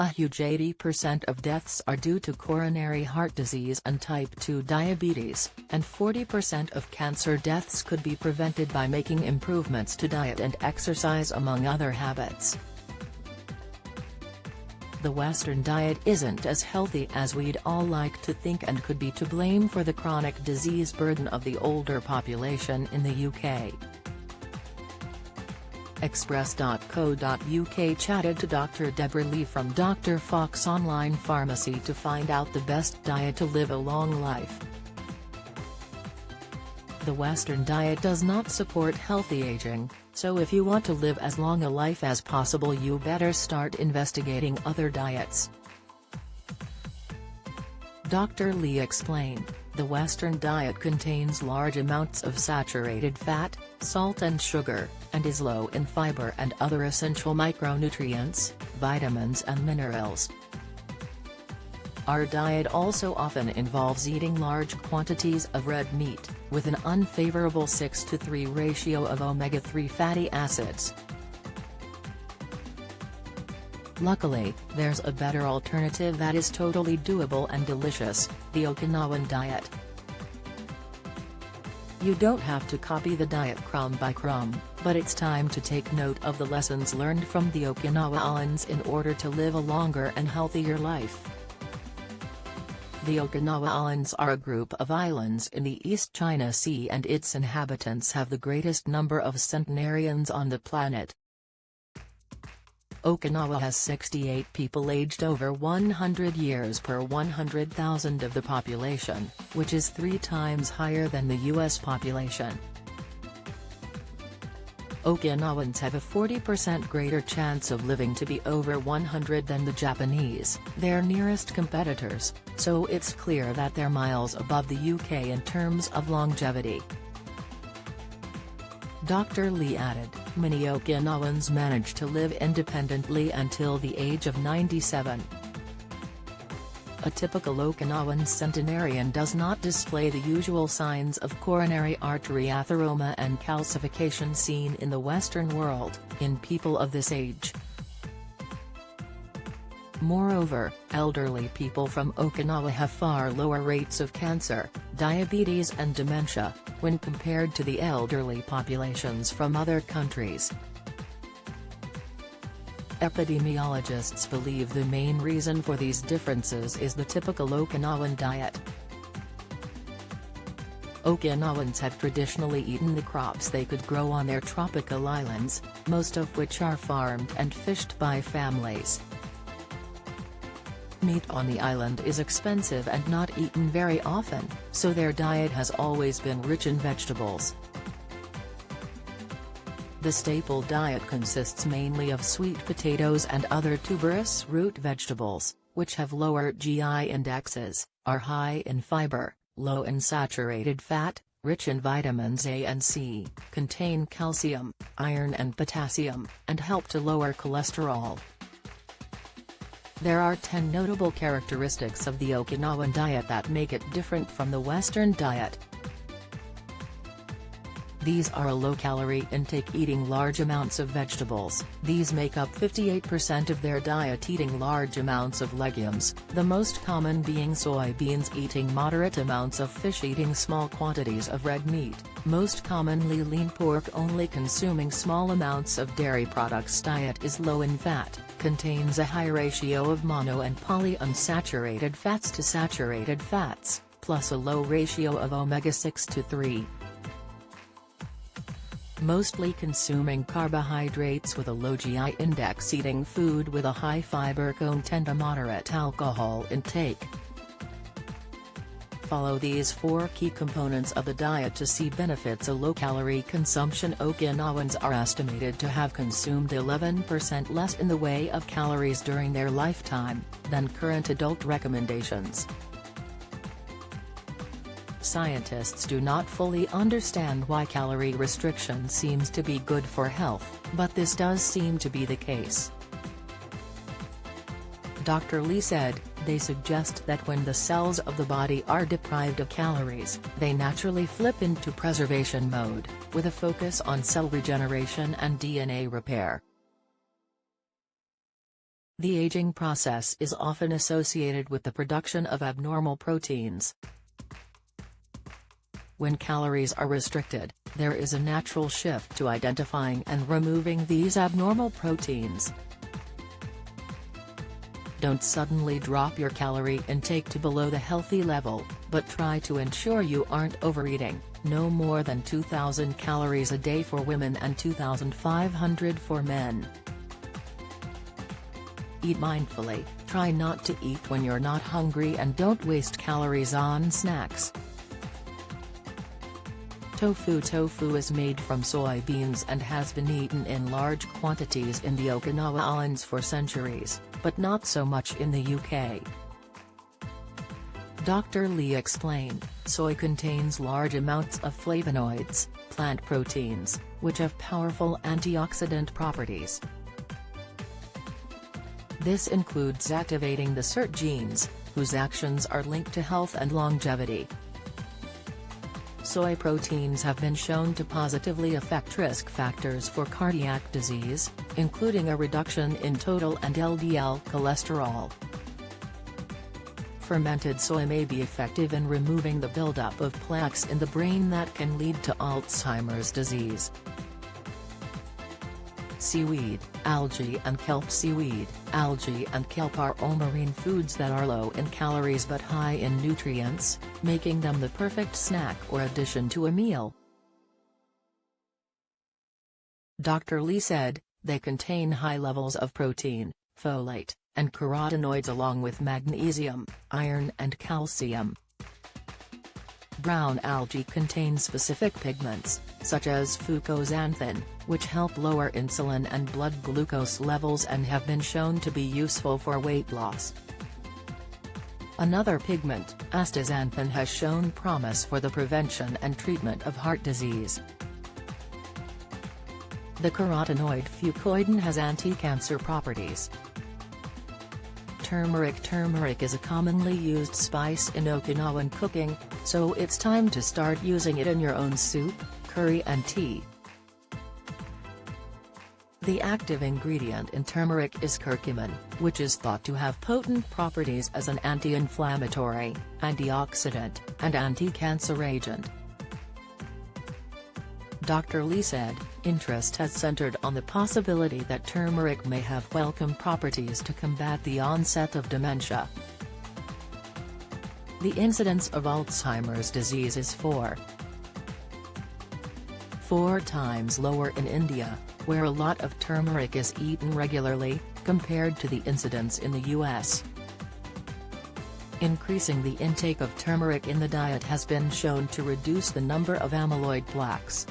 A huge 80% of deaths are due to coronary heart disease and type 2 diabetes, and 40% of cancer deaths could be prevented by making improvements to diet and exercise, among other habits. The Western diet isn't as healthy as we'd all like to think and could be to blame for the chronic disease burden of the older population in the UK. Express.co.uk chatted to Dr. Deborah Lee from Dr. Fox Online Pharmacy to find out the best diet to live a long life. The Western diet does not support healthy aging, so if you want to live as long a life as possible, you better start investigating other diets. Dr. Lee explained, the Western diet contains large amounts of saturated fat, salt and sugar, and is low in fiber and other essential micronutrients, vitamins and minerals. Our diet also often involves eating large quantities of red meat, with an unfavorable 6:3 ratio of omega-3 fatty acids. Luckily, there's a better alternative that is totally doable and delicious: the Okinawan diet. You don't have to copy the diet crumb by crumb, but it's time to take note of the lessons learned from the Okinawans in order to live a longer and healthier life. The Okinawans are a group of islands in the East China Sea, and its inhabitants have the greatest number of centenarians on the planet. Okinawa has 68 people aged over 100 years per 100,000 of the population, which is 3 times higher than the U.S. population. Okinawans have a 40% greater chance of living to be over 100 than the Japanese, their nearest competitors, so it's clear that they're miles above the UK in terms of longevity. Dr. Lee added, many Okinawans manage to live independently until the age of 97. A typical Okinawan centenarian does not display the usual signs of coronary artery atheroma and calcification seen in the Western world, in people of this age. Moreover, elderly people from Okinawa have far lower rates of cancer, diabetes and dementia, when compared to the elderly populations from other countries. Epidemiologists believe the main reason for these differences is the typical Okinawan diet. Okinawans have traditionally eaten the crops they could grow on their tropical islands, most of which are farmed and fished by families. Meat on the island is expensive and not eaten very often, so their diet has always been rich in vegetables. The staple diet consists mainly of sweet potatoes and other tuberous root vegetables, which have lower GI indexes, are high in fiber, low in saturated fat, rich in vitamins A and C, contain calcium, iron and potassium, and help to lower cholesterol. There are 10 notable characteristics of the Okinawan diet that make it different from the Western diet. These are a low-calorie intake, eating large amounts of vegetables. These make up 58% of their diet, eating large amounts of legumes, the most common being soybeans, eating moderate amounts of fish, eating small quantities of red meat, most commonly lean pork only, consuming small amounts of dairy products. Diet is low in fat, contains a high ratio of mono and polyunsaturated fats to saturated fats, plus a low ratio of omega-6 to 3. Mostly consuming carbohydrates with a low GI index, eating food with a high fiber content, a moderate alcohol intake. Follow these 4 key components of the diet to see benefits. A low-calorie consumption. Okinawans are estimated to have consumed 11% less in the way of calories during their lifetime than current adult recommendations. Scientists do not fully understand why calorie restriction seems to be good for health, but this does seem to be the case. Dr. Lee said, they suggest that when the cells of the body are deprived of calories, they naturally flip into preservation mode, with a focus on cell regeneration and DNA repair. The aging process is often associated with the production of abnormal proteins. When calories are restricted, there is a natural shift to identifying and removing these abnormal proteins. Don't suddenly drop your calorie intake to below the healthy level, but try to ensure you aren't overeating. No more than 2,000 calories a day for women and 2,500 for men. Eat mindfully, try not to eat when you're not hungry and don't waste calories on snacks. Tofu is made from soybeans and has been eaten in large quantities in the Okinawa Islands for centuries, but not so much in the UK. Dr. Lee explained, soy contains large amounts of flavonoids, plant proteins, which have powerful antioxidant properties. This includes activating the SIRT genes, whose actions are linked to health and longevity. Soy proteins have been shown to positively affect risk factors for cardiac disease, including a reduction in total and LDL cholesterol. Fermented soy may be effective in removing the buildup of plaques in the brain that can lead to Alzheimer's disease. Seaweed, algae and kelp. Seaweed, algae and kelp are all marine foods that are low in calories but high in nutrients, making them the perfect snack or addition to a meal. Dr. Lee said, they contain high levels of protein, folate, and carotenoids along with magnesium, iron and calcium. Brown algae contains specific pigments, such as fucoxanthin, which help lower insulin and blood glucose levels and have been shown to be useful for weight loss. Another pigment, astaxanthin, has shown promise for the prevention and treatment of heart disease. The carotenoid fucoidan has anti-cancer properties. Turmeric is a commonly used spice in Okinawan cooking, so it's time to start using it in your own soup, curry and tea. The active ingredient in turmeric is curcumin, which is thought to have potent properties as an anti-inflammatory, antioxidant, and anti-cancer agent. Dr. Lee said, interest has centered on the possibility that turmeric may have welcome properties to combat the onset of dementia. The incidence of Alzheimer's disease is 4 times lower in India, where a lot of turmeric is eaten regularly, compared to the incidence in the US. Increasing the intake of turmeric in the diet has been shown to reduce the number of amyloid plaques.